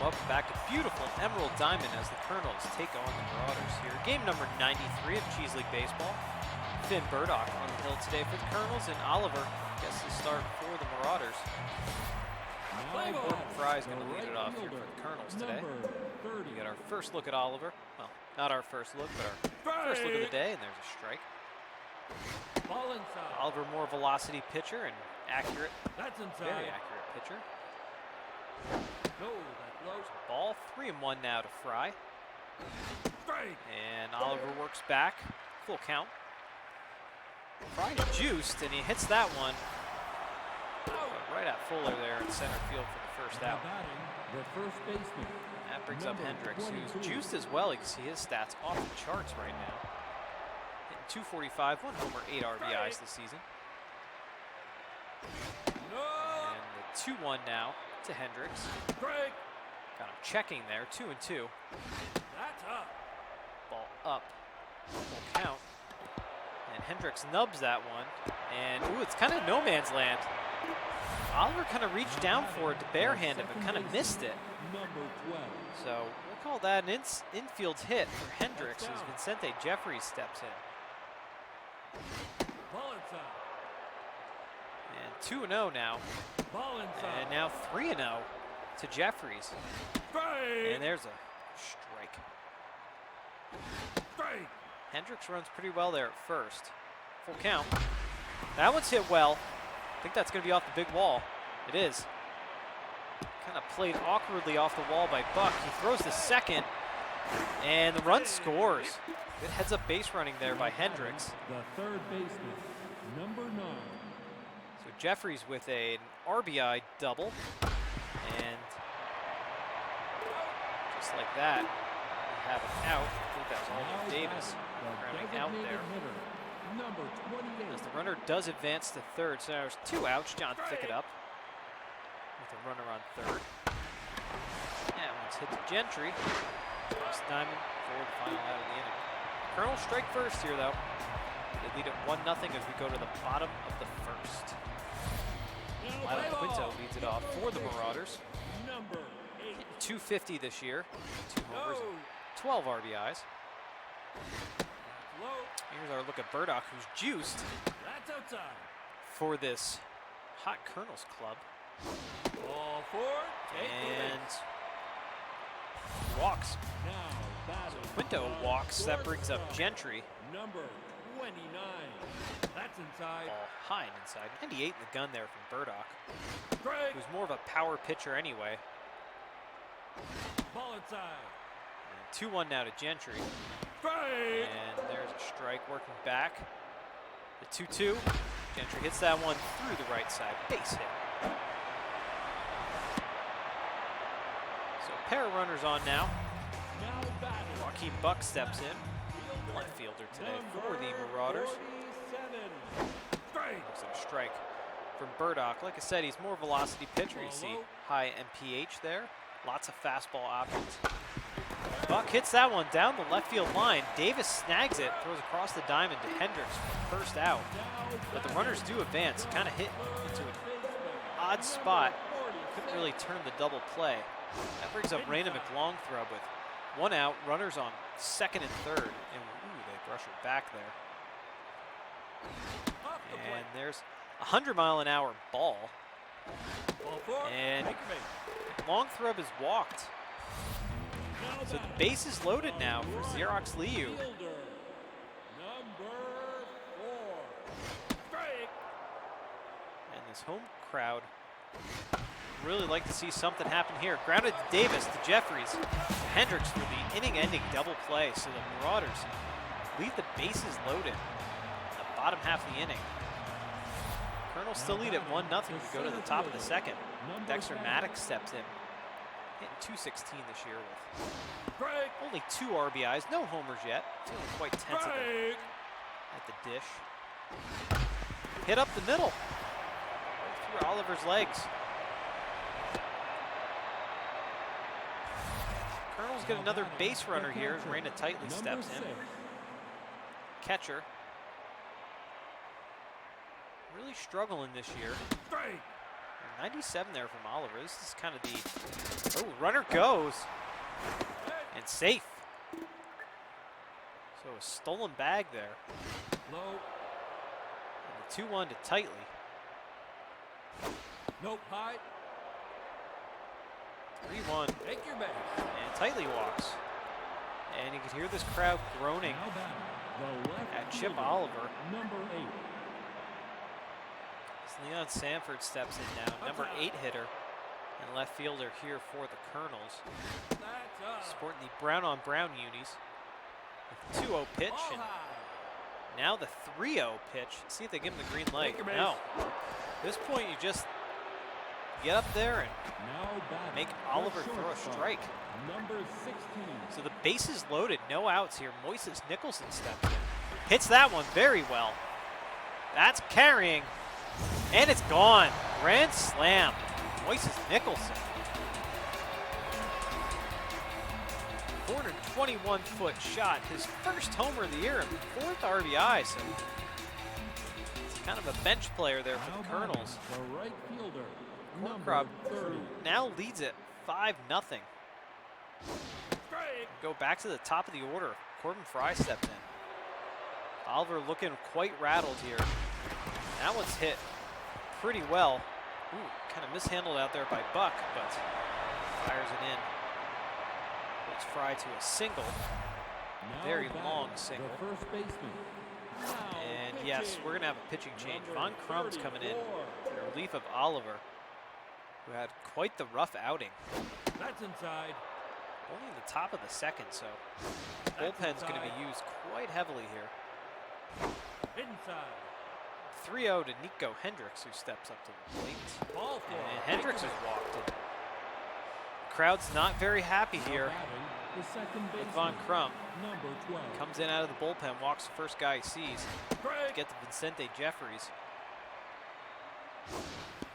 warm up back to beautiful Emerald Diamond as the Kernels take on the Marauders here. Game number 93 of Cheese League Baseball. Finn Burdock on the hill today for the Kernels, and Oliver gets the start for the Marauders. Gordon Fry is going to lead it off here for the Kernels today. We get our first look at Oliver. Well, not our first look, but our first look of the day, and there's a strike. Oliver, more velocity pitcher and accurate, very accurate pitcher. Ball 3-1 now to Fry. And Oliver works back, full count. Fry's juiced, and he hits that one right at Fuller there in center field for the first out. That brings up Hendricks, who's juiced as well. You can see his stats off the charts right now. Hitting 245, 1 homer, 8 RBIs this season. And the 2-1 now to Hendricks. Got him checking there, 2-2. Ball up, full count. And Hendricks nubs that one. And ooh, it's kind of no man's land. Oliver kind of reached down for it to barehand it, but kind of missed it. So we'll call that an infield hit for Hendricks as Vincente Jeffries steps in. And 2-0 now. And now 3-0 to Jeffries. And there's a strike. Hendricks runs pretty well there at first. Full count. That one's hit well. I think that's going to be off the big wall. It is. Kind of played awkwardly off the wall by Buck. He throws the second, and the run scores. Good heads-up base running there by Hendricks. The third baseman, number 9. So Jeffries with an RBI double, and just like that, we have an out. I think that was Alden Davis rounding out there. As the runner does advance to third, so there's 2 outs. John Thicket up with a runner on third. That one's hit to Gentry. Chris Diamond for the final out of the inning. Kernels strike first here, though. They lead at 1-0 as we go to the bottom of the first. Lyle Quinto leads it off for the Marauders. Hitting 250 this year. 2 homers, 12 RBIs. Here's our look at Burdock, who's juiced for this hot Kernels club. And walks. So Quinto walks. That brings up Gentry. Number 29. That's inside. Ball high and inside. 98 in the gun there from Burdock, who's more of a power pitcher anyway. Ball inside. 2-1 now to Gentry. And there's a strike working back. The 2-2. Gentry hits that one through the right side. Base hit. So a pair of runners on now. Joaquin Buck steps in. Left fielder today for the Marauders. Looks like a strike from Burdock. Like I said, he's more velocity pitcher. You see high MPH there. Lots of fastball options. Buck hits that one down the left field line. Davis snags it, throws across the diamond to Hendricks for the first out. But the runners do advance. Kind of hit into an odd spot. Couldn't really turn the double play. That brings up Raina McLongthrob with 1 out, runners on second and third. And ooh, they brush it back there. And there's a 100-mile-an-hour ball. And McLongthrob is walked. So the base is loaded now for Xerox Liu. And this home crowd really like to see something happen here. Grounded to Davis, to Jeffries, to Hendricks for the inning-ending double play. So the Marauders leave the bases loaded in the bottom half of the inning. Kernels still lead at 1-0 as we go to the top of the second. Dexter Maddox steps in. Hitting 216 this year with only 2 RBIs, no homers yet. Feeling quite tense at the dish. Hit up the middle, right through Oliver's legs. Kernels get another base runner here as Raina Tightly steps in. Catcher. Really struggling this year. 97 there from Oliver. This is kind of the, oh, runner goes, and safe. So a stolen bag there. Low. And the 2-1 to Tightly. Nope, high. 3-1. Take your base. And Tightly walks. And you can hear this crowd groaning Now batting, the left at Chip fielder, Oliver. number 8. As Leon Sanford steps in now, number 8 hitter and left fielder here for the Kernels. That's up. Sporting the brown-on-brown unis. With the 2-0 pitch, Ball and high. now the 3-0 pitch. See if they give him the green light. Take your base. No. At this point, you just get up there and Now batting, make the Oliver throw a shortstop, strike. number 16. So the base is loaded, no outs here. Moises Nicholson steps in. Hits that one very well. That's carrying, and it's gone. Grand slam. Moises Nicholson. 421-foot shot, his first homer of the year and 4th RBI. So it's kind of a bench player there for the Kernels. The right fielder, Corncroft number 30. now leads it 5-0. Go back to the top of the order. Corbin Fry stepped in. Oliver looking quite rattled here. That one's hit pretty well. Ooh, kind of mishandled out there by Buck, but fires it in. Puts Fry to a single. Now Very batting, long single. The first baseman. Now And yes, we're going to have a pitching change. Von number Crum's coming in 34. in relief of Oliver, who had quite the rough outing. That's inside. Only in the top of the second, so That's bullpen's going to inside. be used quite heavily here. Inside. 3-0 to Nico Hendricks, who steps up to the plate. Ball four. And Hendricks has walked in. The crowd's not very happy here. Batting, the second With baseman, Von Crum. number 12. Comes in out of the bullpen, walks the first guy he sees. Break. Get to Vincente Jeffries.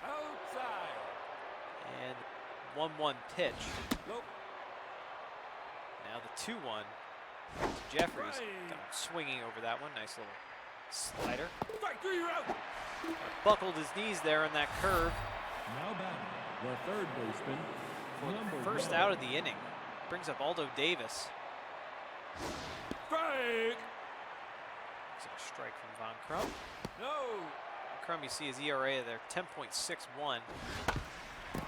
Outside. And 1-1 pitch. Nope. Now the 2-1 to Jeffries. Got him swinging over that one. Nice little slider. Strike 3, you're out. Buckled his knees there on that curve. Now batting, the third baseman, For number the first 11. out of the inning. Brings up Aldo Davis. Strike. Looks like a strike from Von Crum. No. Crum, you see his ERA there, 10.61.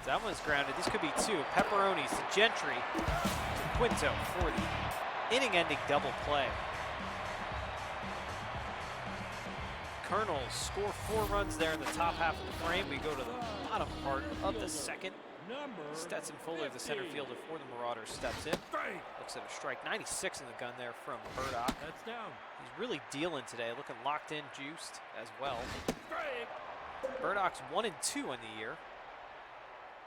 That one's grounded. This could be 2. Pepperonis to Gentry to Quinto for the inning-ending double play. Kernels score 4 runs there in the top half of the frame. We go to the bottom part of the second. Number Stetson Fuller, the center 50. fielder for the Marauders, steps in. Strike. Looks at a strike. 96 in the gun there from Burdock. That's down. He's really dealing today, looking locked in, juiced as well. Strike. Burdock's 1-2 on the year.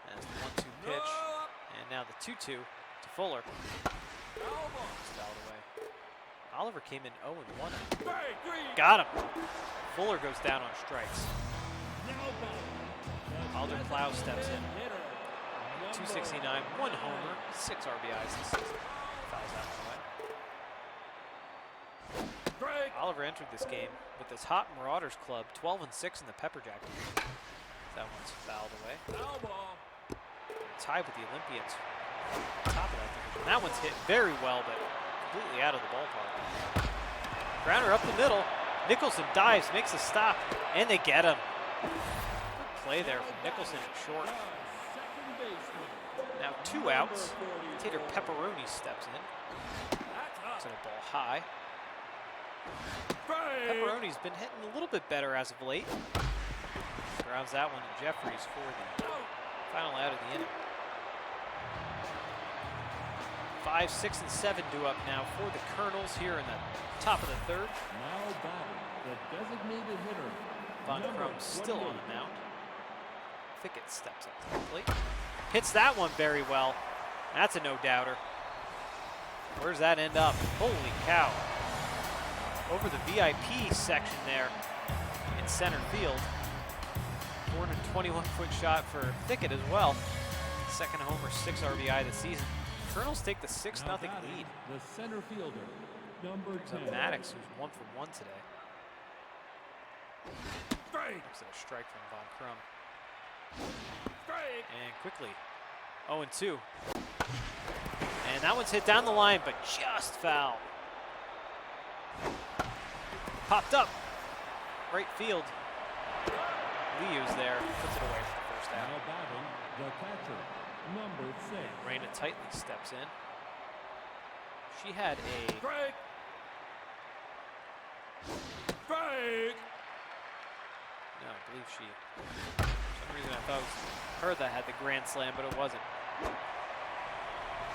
That's the 1-2 pitch. No. And now the 2-2 to Fuller. Elbow. Fouled away. Oliver came in 0-1. Strike 3. Got him. Fuller goes down on strikes. Now batting, the Alder Plow steps in. hitter, number 269, 1 homer, 6 RBIs this season. Fouls that one away. Strike. Oliver entered this game with his hot Marauders club, 12-6 in the Pepper Jack division. That one's fouled away. Elbow. Tied with the Olympians. Top of that division. That one's hit very well, but completely out of the ballpark. Grounder up the middle. Nicholson dives, makes a stop, and they get him. Good play there from Nicholson at short. Second baseman. Now 2 outs. Tater Pepperoni steps in. That's To up. the ball high. Strike. Pepperoni's been hitting a little bit better as of late. Grounds that one to Jeffries for the final out of the inning. 5, 6, and 7 due up now for the Kernels here in the top of the third. Now batting, the designated hitter. Von number Crum still on 28. the mound. Fickett steps up to the plate. Hits that one very well. That's a no-doubter. Where's that end up? Holy cow. Over the VIP section there in center field. 421-foot shot for Fickett as well. Second homer, 6 RBI this season. Kernels take the 6-0 Now batting, lead. the center fielder, number So 10. Maddox, who's 1 for 1 today. Strike. Looks at a strike from Von Crum. And quickly, 0-2. And that one's hit down the line, but just foul. Popped up, right field. Liu's there, puts it away for the first out. Now batting, the catcher, number 6. Raina tightly steps in. She had a Strike. no, I believe she. For some reason, I thought it was her that had the grand slam, but it wasn't.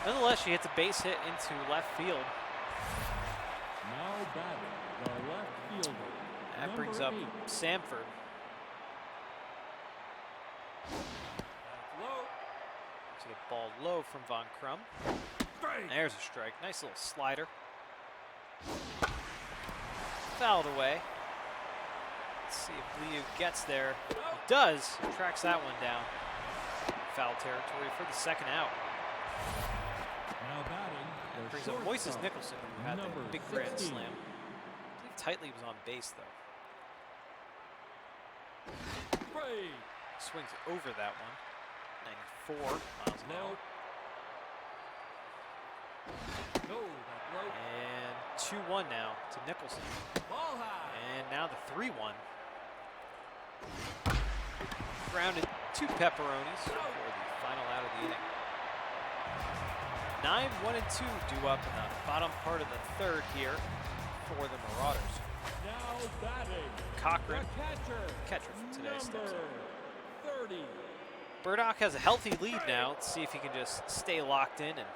Nonetheless, she hits a base hit into left field. Now batting, the left fielder. That brings up number 8. Samford. Low. To the ball low from Von Crum. There's a strike. Nice little slider. Fouled away. Let's see if Liu gets there. He does. Tracks that one down. Foul territory for the second out. Now batting, That the brings up shortstop, Moises Nicholson, who had number the big grand 16. slam. I believe Tightly was on base, though. Strike. Swings over that one. 94 miles an hour. No, that low. And 2-1 now to Nicholson. Ball high. And now the 3-1. Grounded 2 pepperonis for the final out of the inning. 9-1-2 due up in the bottom part of the third here for the Marauders. Now batting, Cochran, the catcher for today, steps number up. 30. Burdock has a healthy lead now. Let's see if he can just stay locked in and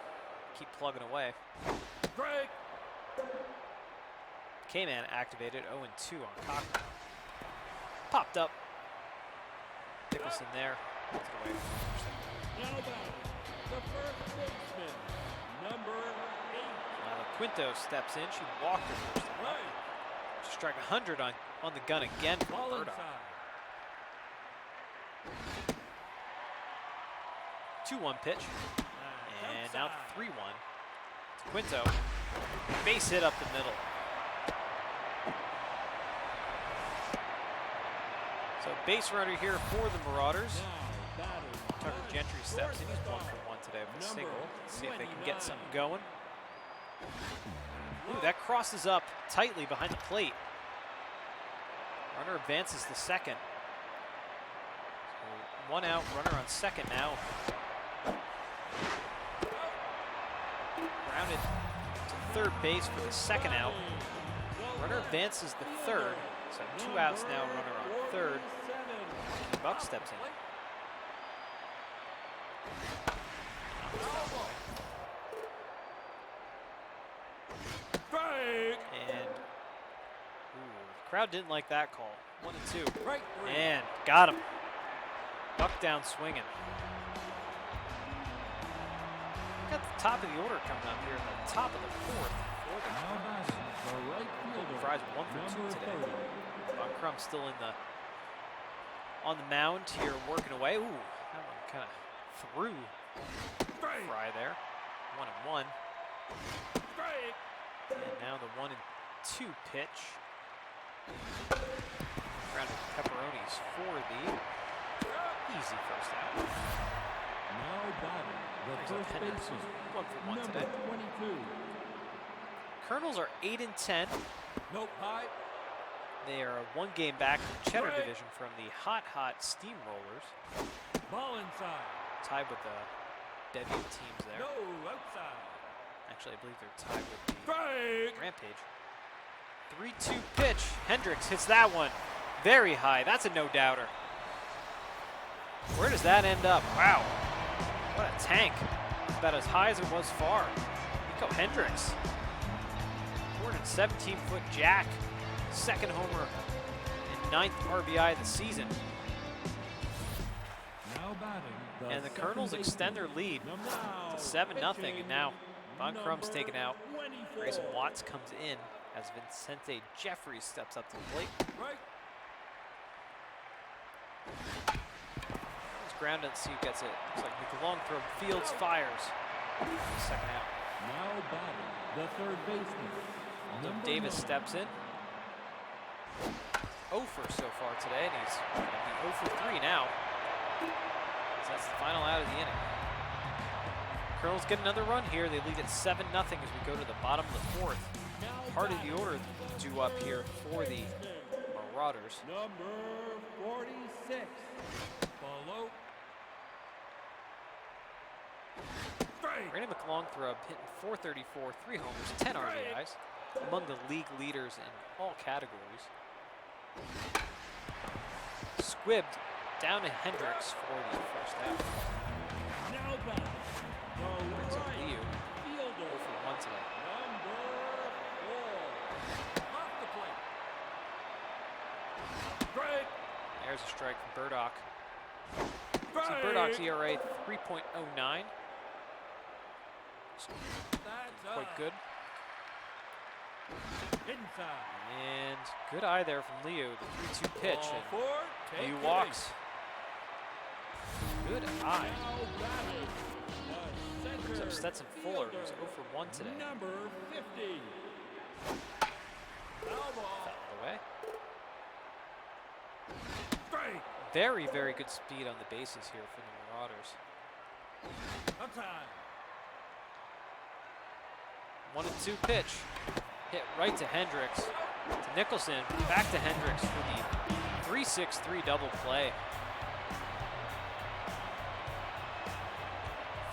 keep plugging away. Strike. K-Man activated 0-2 on Cochran. Popped up. Nicholson there. Puts it away. Now batting, the first baseman, number 8. Now Quinto steps in. She walked her first time. Right. She strike 100 on the gun again for Ball Burdock. inside. 2-1 pitch. And now 3-1. It's Quinto. Base hit up the middle. So base runner here for the Marauders. Now batting, Tucker Gentry steps in. He's 1 for 1 today with a single. Let's see if they can get something going. Ooh, that crosses up tightly behind the plate. Runner advances to second. So 1 out, runner on second now. Grounded to third base for the second out. Runner advances the third. So 2 outs now, runner on third. Buck steps in. And the crowd didn't like that call. 1-2. And got him. Buck down swinging. Got the top of the order coming up here at the top of the fourth. Now batting, the right fielder, Fry's 1 for 2 number today. 30. Von Crum still on the mound here working away. Ooh, that one kind of threw Fry there. 1-1. And now the 1-2 pitch. Grounded pepperonis for the easy first out. Now batting, the Brings up first Henderson. baseman, 1 for 1 number today. 22. Kernels are 8-10. Nope, high. They are 1 game back in the Cheddar division from the hot Steamrollers. Ball inside. Tied with the Deviant teams there. No, outside. Actually, I believe they're tied with the Rampage. 3-2 pitch. Hendricks hits that one very high. That's a no-doubter. Where does that end up? Wow. What a tank. About as high as it was far. Nico Hendricks. 417-foot jack. Second homer and 9th RBI of the season. Now batting, And the Kernels extend their lead to 7-0. And now Von Crum's taken out. Grayson Watts comes in as Vincente Jeffries steps up to the plate. It's grounded, see who gets it. Looks like the long throw. Fields fires. Second out. Now batting, the third baseman, Aldo number Davis 9. steps in. 0 for so far today, and he's going to be 0 for 3 now. So that's the final out of the inning. Kernels get another run here. They lead at 7-0 as we go to the bottom of the fourth. Part of the order due up here for the Marauders. Number 46. Follow. Brandon McLongthrow hitting .434, 3 homers, 10 RBIs, among the league leaders in all categories. Squibbed down to Hendricks for the first out. Now back. Brings up Liu, 0 Fielder. for 1 today. Number 4. Off the plate. Strike. There's a strike from Burdock. So Strike. Burdock's ERA 3.09. That's Quite good. Inside. And good eye there from Leo, the 3-2 pitch. Ball And four. Take Liu it. walks. Good eye. Now batting. The Brings up center Stetson Fuller, who's fielder. 0 for 1 today. Number 50. Foul ball. Fouled away. Strike. Very, very good speed on the bases here for the Marauders. Outside. 1-2 pitch. Hit right to Hendricks. To Nicholson. Back to Hendricks for the 3-6-3 double play.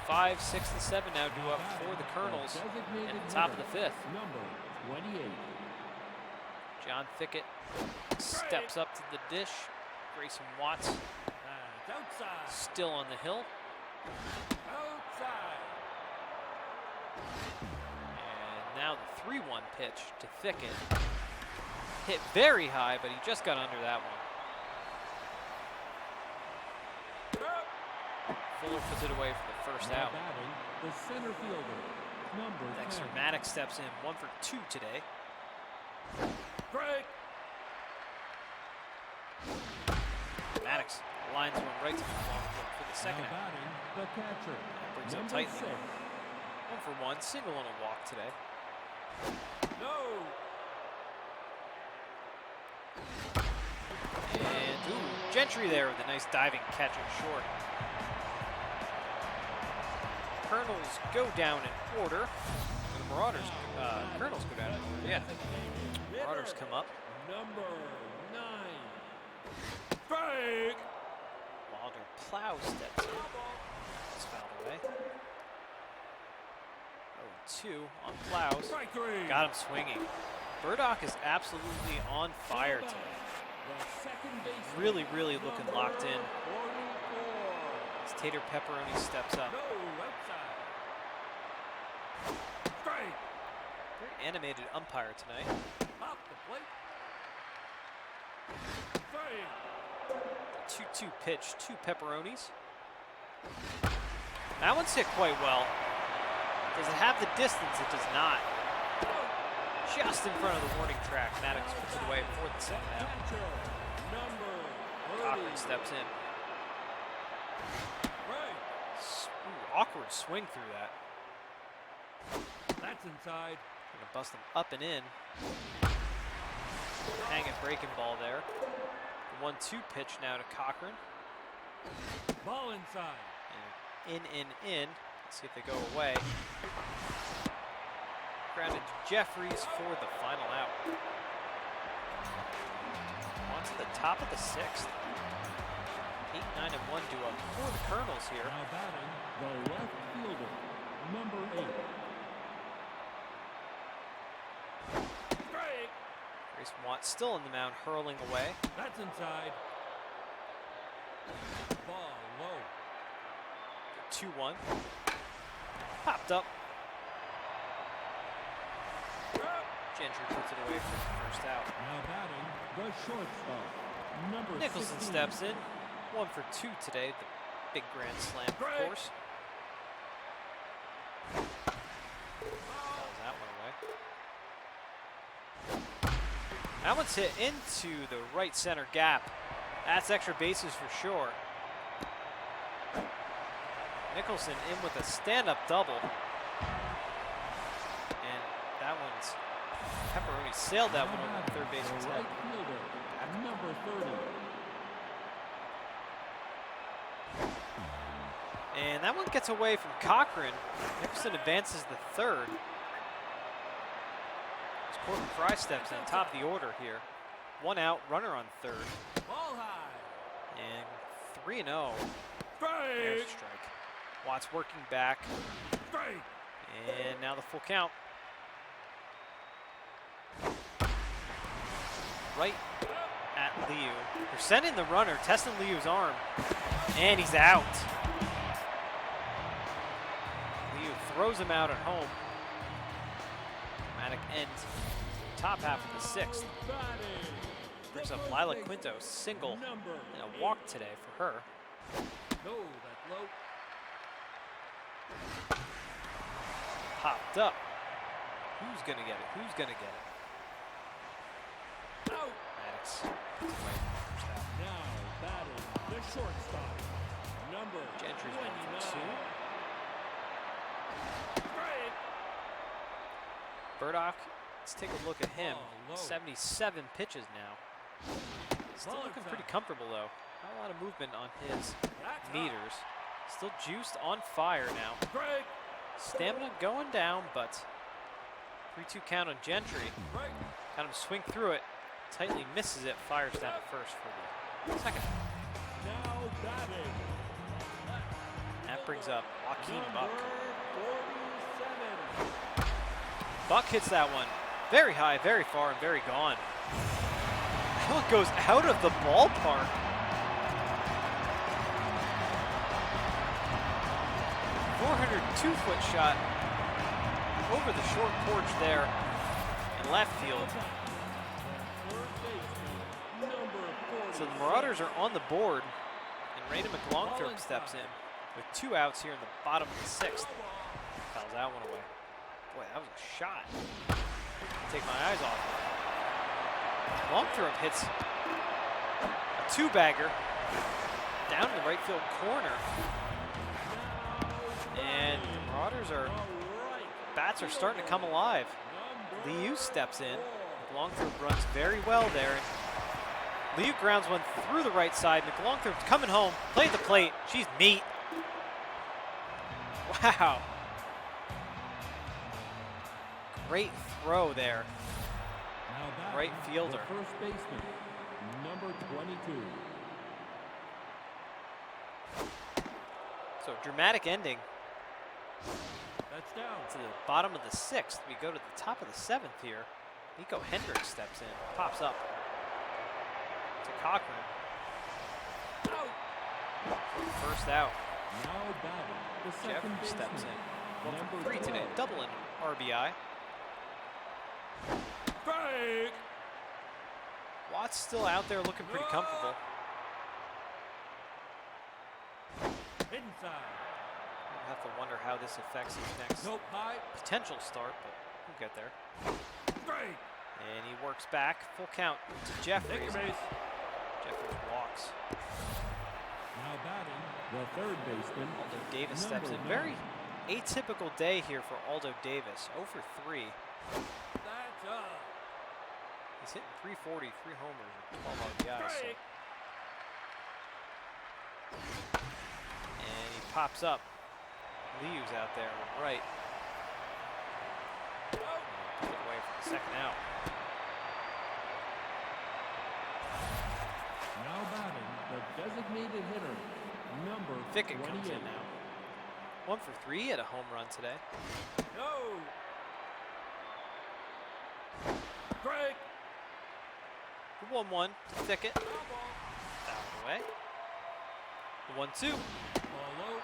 5, 6, and 7 now due up for the Kernels in the top of the fifth. Number 28. John Fickett steps up to the dish. Grayson Watts That's outside. still on the hill. Outside. And now the 3-1 pitch to Fickett. Hit very high, but he just got under that one. Fuller puts it away for the first Now out. batting, the center fielder. Number Dexter 10. Maddox steps in, 1 for 2 today. Strike. Maddox lines one right to the long field for the second Now out. batting, the catcher. Brings up Number tightly. 6. 1 for 1, single on a walk today. No. And ooh, Gentry there with a nice diving catch in short. Kernels go down in order. The Marauders, Kernels go down in order, yeah. Marauders come up. Number 9. Strike. Wilder Plow steps in. It's fouled away. 0-2 on Plows. Strike 3. Got him swinging. Burdock is absolutely on fire today. The second baseman. Really, really looking locked in. 44. As Tater Pepperoni steps up. No, outside. Strike. Very animated umpire tonight. Off the plate. Strike. The 2-2 pitch to Pepperonis. That one's hit quite well. Does it have the distance? It does not. Just in front of the warning track. Maddox puts it away for the second out. Catcher. Number 30. Cochran steps in. Right. Ooh, awkward swing through that. That's inside. Gonna bust him up and in. Hanging breaking ball there. The 1-2 pitch now to Cochran. Ball inside. And in. Let's see if they go away. Grounded to Jeffries for the final out. On to the top of the sixth. 8, 9, and 1 due up for the Kernels here. Now batting, the left fielder. Number 8. Strike. Grayson Watt still in the mound, hurling away. That's inside. Ball low. 2-1. Popped up. Gentry puts it away for the first out. Now batting, the shortstop. Number Nicholson 16. steps in. 1 for 2 today. The big grand slam, of Strike. course. Fouls that one away. That one's hit into the right center gap. That's extra bases for sure. Nicholson in with a stand-up double. And that one's Pepperoni sailed that one over the third baseman's The head. right fielder. Number 30. And that one gets away from Cochran. Nickerson advances the third. As Corbin Fry steps in, top of the order here. One out, runner on third. Ball high. And 3-0. Strike. There's a strike. Watts working back. Strike. And now the full count. Right at Liu. They're sending the runner, testing Liu's arm. And he's out. Liu throws him out at home. Dramatic end. Top half of the sixth. Brings up Lila Quinto, single and a walk today for her. No, that's low. Popped up. Who's gonna get it? Who's gonna get it? Out. Maddox puts it away from the first half. Now batting the shortstop. Number Gentry's 1 for 2. 29. Strike. Burdock, let's take a look at him. Low. 77 pitches now. Still looking pretty comfortable though. Not a lot of movement on his meters. Still juiced, on fire now. Strike. Stamina going down, but 3-2 count on Gentry. Strike. Got him swing through it. Tightly misses it. Fires down at first for the second. Now batting. That brings up Joaquin Buck. Number 47. Buck hits that one very high, very far, and very gone. That one goes out of the ballpark. .402-foot shot over the short porch there in left field. So the Marauders are on the board, and Raina McLongthorpe steps in with 2 outs here in the bottom of the sixth. Fouls that one away. Boy, that was a shot. Take my eyes off it. Longthorpe hits a 2-bagger down in the right field corner. And the Marauders bats are starting to come alive. Liu steps in. McLongthorpe runs very well there. Liu grounds one through the right side. McLongthorpe's coming home. Played the plate. She's meat. Wow. Great throw there. Now Right fielder. The first baseman, number 22. So dramatic ending That's down. to the bottom of the sixth. We go to the top of the seventh here. Nico Hendricks steps in, pops up to Cochran. Out. First out. Now batting the second Jeffrey steps baseman, in. 1 for number 3 today, 12. double in RBI. Strike. Watts still out there looking pretty comfortable. Inside. We'll have to wonder how this affects his next Nope. High. potential start, but we'll get there. Strike. And he works back, full count to Jeffries. Take your base. Jeffries walks. Now batting the third baseman, Aldo Davis steps in. number Very 9. atypical day here for Aldo Davis. 0 for 3. That's up. He's hitting 340, 3 homers, and 12 RBIs. Strike. And he pops up. Liu's out there with right. And took it away for the second out. Now batting the designated hitter, number Fickett 28. comes in now. 1 for 3 at a home run today. No. Strike. The 1-1 to Fickett. Foul ball. Fouled away. The 1-2. Ball low.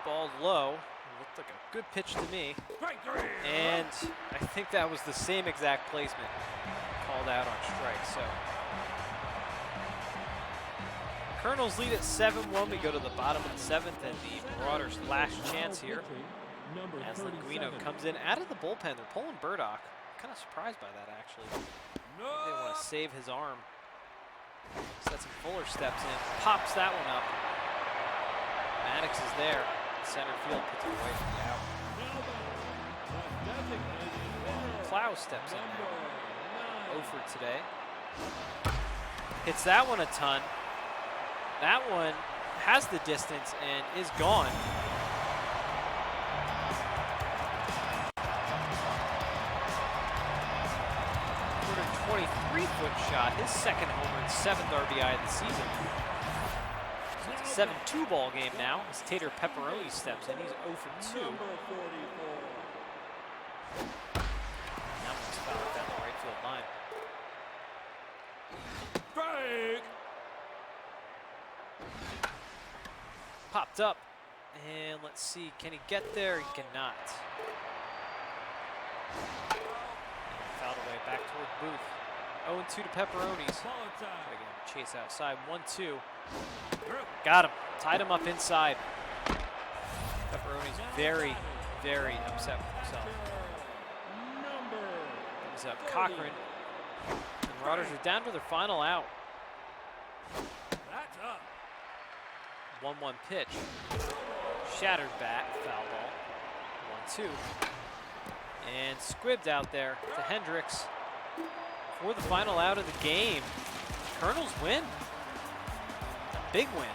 Ball low. Looked like a good pitch to me. Strike 3. And I think that was the same exact placement called out on strike. So Kernels lead at 7-1. We go to the bottom of the seventh, and the Marauders' last chance here Number as 37. Linguino comes in out of the bullpen. They're pulling Burdock. Kind of surprised by that, actually. They want to save his arm. Stetson Fuller steps in, pops that one up. Maddox is there. Center field puts it away from the out. Clow steps in now. 0 for today. Hits that one a ton. That one has the distance and is gone. 23-foot shot, his second homer and 7th RBI of the season. So it's a 7-2 ball game now as Tater Pepperoni steps in. He's 0 for 2. That one's fouled down the right field line. Strike. Popped up, and let's see, can he get there? He cannot. Fouled away back toward Booth. 0-2 to Pepperonis. Again, chase outside, 1-2. Got him, tied him up inside. Pepperoni's very, very upset with himself. Brings up Cochran. The Marauders are down to their final out. 1-1 pitch. Shattered bat, foul ball. 1-2. And squibbed out there to Hendricks for the final out of the game. Kernels win. A big win.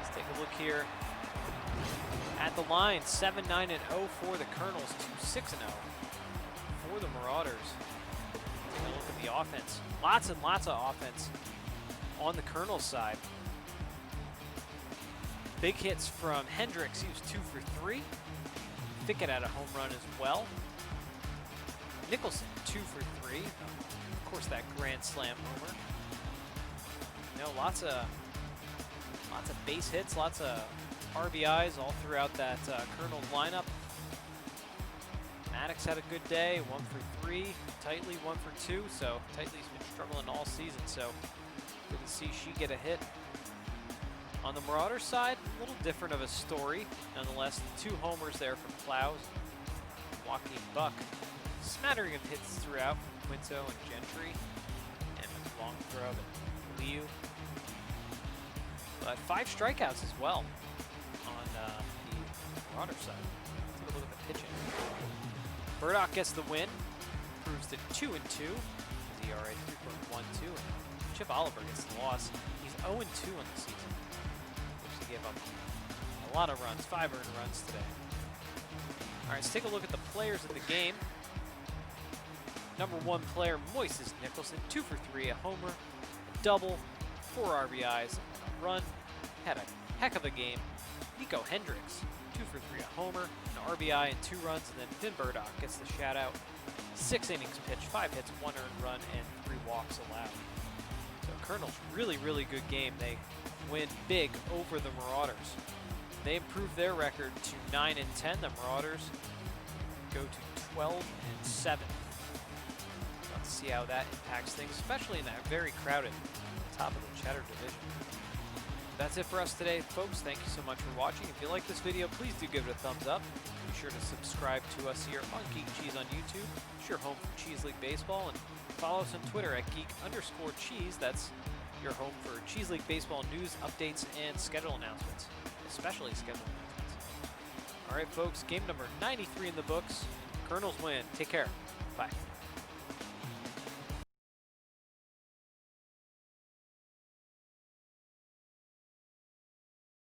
Let's take a look here at the line. 7-9-0 for the Kernels, 2-6-0 for the Marauders. Take a look at the offense. Lots and lots of offense on the Kernels side. Big hits from Hendricks. He was 2 for 3. Fickett had a home run as well. Nicholson, 2 for 3. Of course, that grand slam homer. You know, lots of base hits, lots of RBIs all throughout that Kernels lineup. Maddox had a good day, 1 for 3. Titley, 1 for 2. So Titley's been struggling all season. So good to see she get a hit. On the Marauders side, a little different of a story. Nonetheless, 2 homers there from Plows, Joaquin Buck. Smattering of hits throughout from Quinto and Gentry, and long throw and Liu. But 5 strikeouts as well on the Marauders side. Let's take a look at the pitching. Burdock gets the win, improves to 2-2. His ERA 3.12. And Chip Oliver gets the loss. He's 0-2 on the season. Gave up a lot of runs, 5 earned runs today. All right, let's take a look at the players of the game. Number 1 player, Moises Nicholson, 2 for 3, a homer, a double, 4 RBIs, a run, had a heck of a game. Nico Hendricks, 2 for 3, a homer, an RBI, and 2 runs, and then Finn Burdock gets the shutout. 6 innings pitched, 5 hits, 1 earned run, and 3 walks allowed. So Kernels, really, really good game. They win big over the Marauders. They improved their record to 9-10. The Marauders go to 12-7. Let's see how that impacts things, especially in that very crowded top of the Cheddar division. That's it for us today, folks. Thank you so much for watching. If you like this video, please do give it a thumbs up. Be sure to subscribe to us here on Geek Cheese on YouTube. It's your home for Cheese League Baseball, and follow us on Twitter at Geek_Cheese. That's your home for Cheese League Baseball news, updates, and schedule announcements, especially schedule announcements. All right, folks, game number 93 in the books. Kernels win. Take care. Bye.